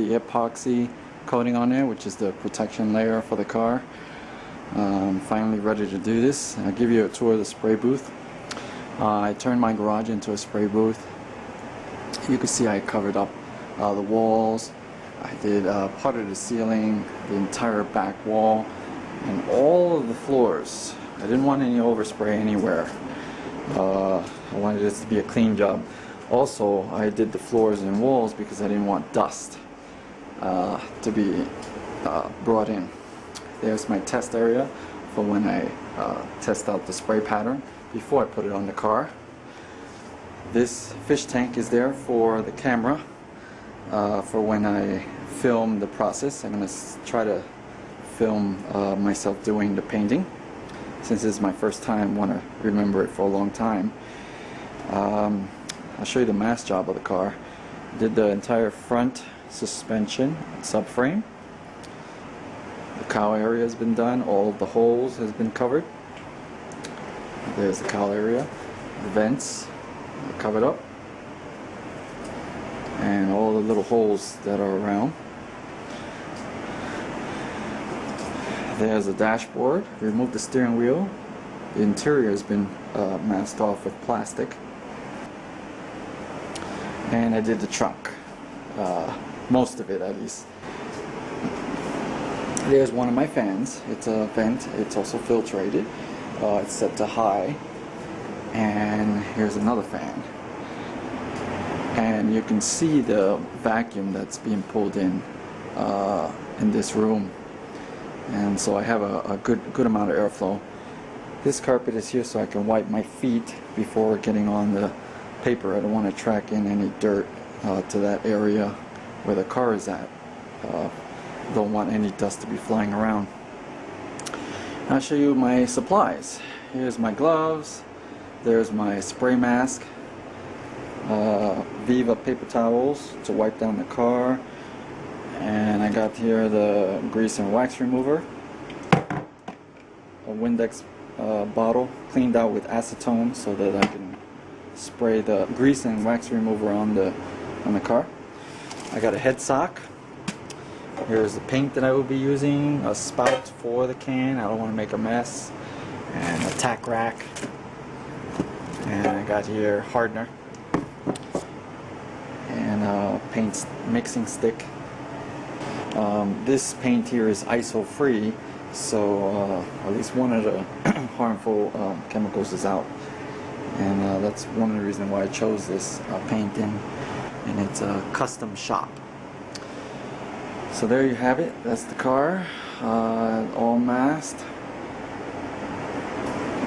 the epoxy coating on there, which is the protection layer for the car. Finally ready to do this. I'll give you a tour of the spray booth. I turned my garage into a spray booth. You can see I covered up the walls. I did part of the ceiling, the entire back wall, and all of the floors. I didn't want any overspray anywhere. I wanted this to be a clean job. Also, I did the floors and walls because I didn't want dust to be brought in. There's my test area for when I test out the spray pattern before I put it on the car. This fish tank is there for the camera for when I film the process. I'm going to try to film myself doing the painting. Since it's my first time, I want to remember it for a long time. I'll show you the mask job of the car. Did the entire front suspension subframe. The cowl area has been done. All of the holes has been covered. There's the cowl area. The vents are covered up. And all the little holes that are around. There's a dashboard. Remove the steering wheel. The interior has been masked off with plastic. And I did the trunk. Most of it, at least. There's one of my fans. It's a vent. It's also filtrated. It's set to high. And here's another fan. And you can see the vacuum that's being pulled in this room. And so I have a good amount of airflow. This carpet is here so I can wipe my feet before getting on the paper. I don't want to track in any dirt to that area where the car is at. Don't want any dust to be flying around. I'll show you my supplies. Here's my gloves. There's my spray mask. Viva paper towels to wipe down the car. And I got here the grease and wax remover. A Windex bottle cleaned out with acetone so that I can spray the grease and wax remover on the car. I got a head sock. Here's the paint that I will be using, a spout for the can, I don't want to make a mess, and a tack rack. And I got here hardener and a paint mixing stick. This paint here is ISO free, so at least one of the harmful chemicals is out. And that's one of the reasons why I chose this painting, and it's a custom shop. So there you have it. That's the car, all masked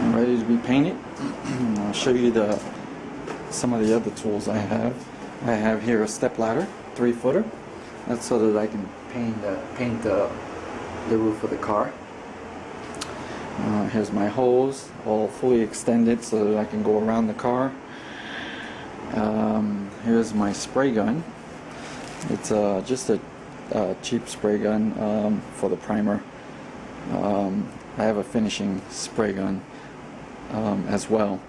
and ready to be painted. I'll show you some of the other tools I have. I have here a step ladder, 3-footer. That's so that I can paint the roof of the car. Here's my hose, all fully extended so that I can go around the car. Here's my spray gun. It's just a cheap spray gun for the primer. I have a finishing spray gun as well.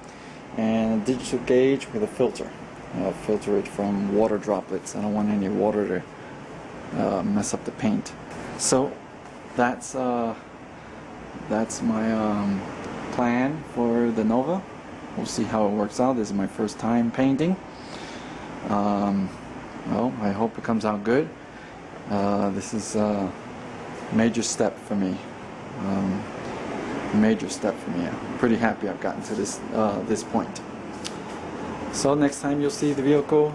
And a digital gauge with a filter. Filter it from water droplets. I don't want any water to mess up the paint. So that's my plan for the Nova. We'll see how it works out. This is my first time painting. Well, I hope it comes out good. This is a major step for me. Major step for me. I'm pretty happy I've gotten to this point. So next time you'll see the vehicle,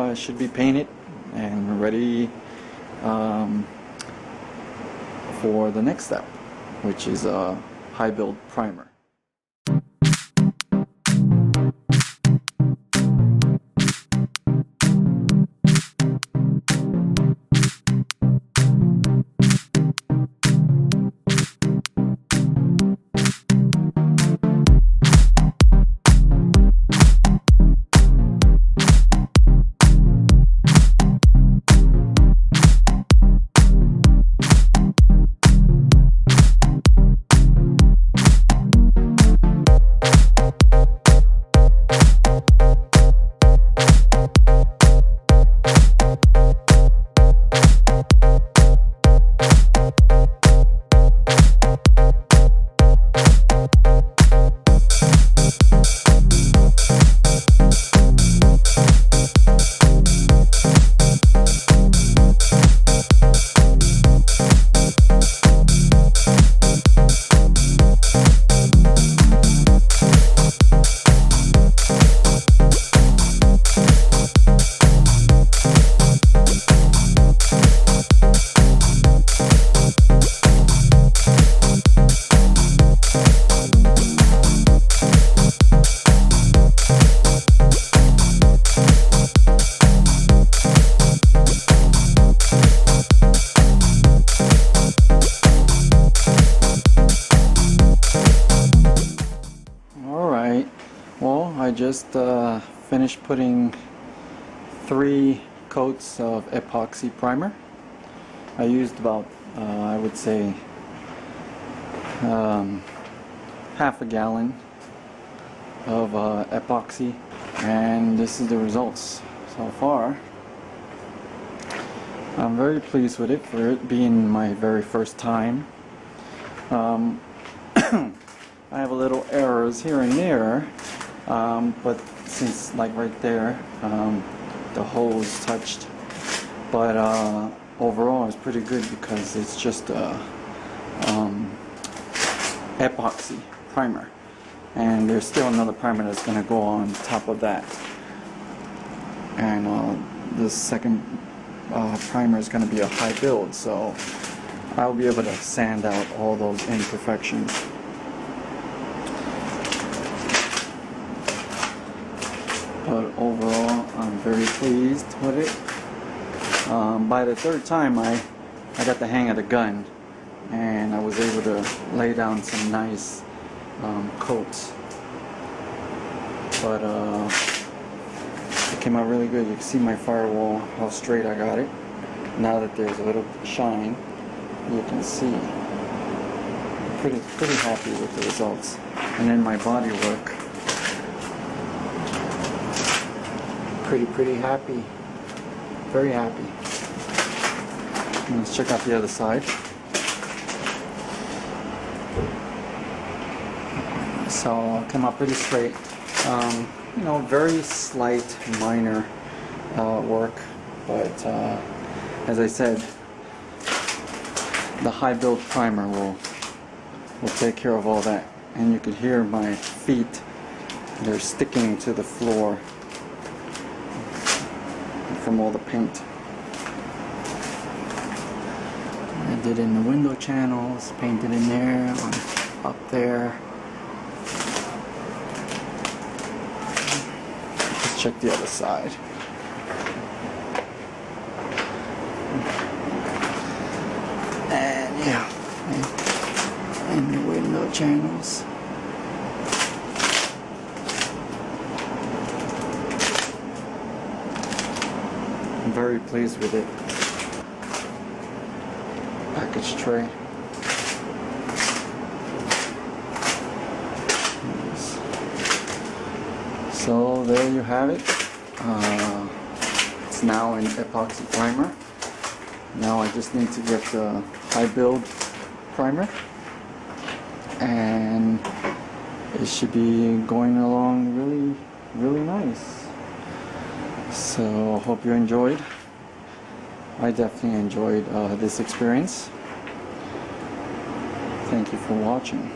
it should be painted and ready for the next step, which is a high build primer. I just finished putting 3 coats of epoxy primer. I used about I would say half a gallon of epoxy, and this is the results so far. I'm very pleased with it for it being my very first time. I have a little errors here and there, but since like right there the hose touched, but overall it's pretty good because it's just epoxy primer, and there's still another primer that's going to go on top of that, and the second primer is going to be a high build, so I'll be able to sand out all those imperfections. But overall, I'm very pleased with it. By the third time, I got the hang of the gun, and I was able to lay down some nice coats. But it came out really good. You can see my firewall, how straight I got it. Now that there's a little shine, you can see. Pretty happy with the results. And then my body work. Pretty happy. Very happy. Let's check out the other side. So it came out pretty straight. You know, very slight, minor work, but as I said, the high build primer will take care of all that. And you can hear my feet; they're sticking to the floor from all the paint. I did in the window channels, painted in there, up there. Let's check the other side. And yeah, in the window channels. I'm very pleased with it. Package tray. So there you have it. It's now in epoxy primer. Now I just need to get the high build primer, and it should be going along really nice. So hope you enjoyed. I definitely enjoyed this experience. Thank you for watching.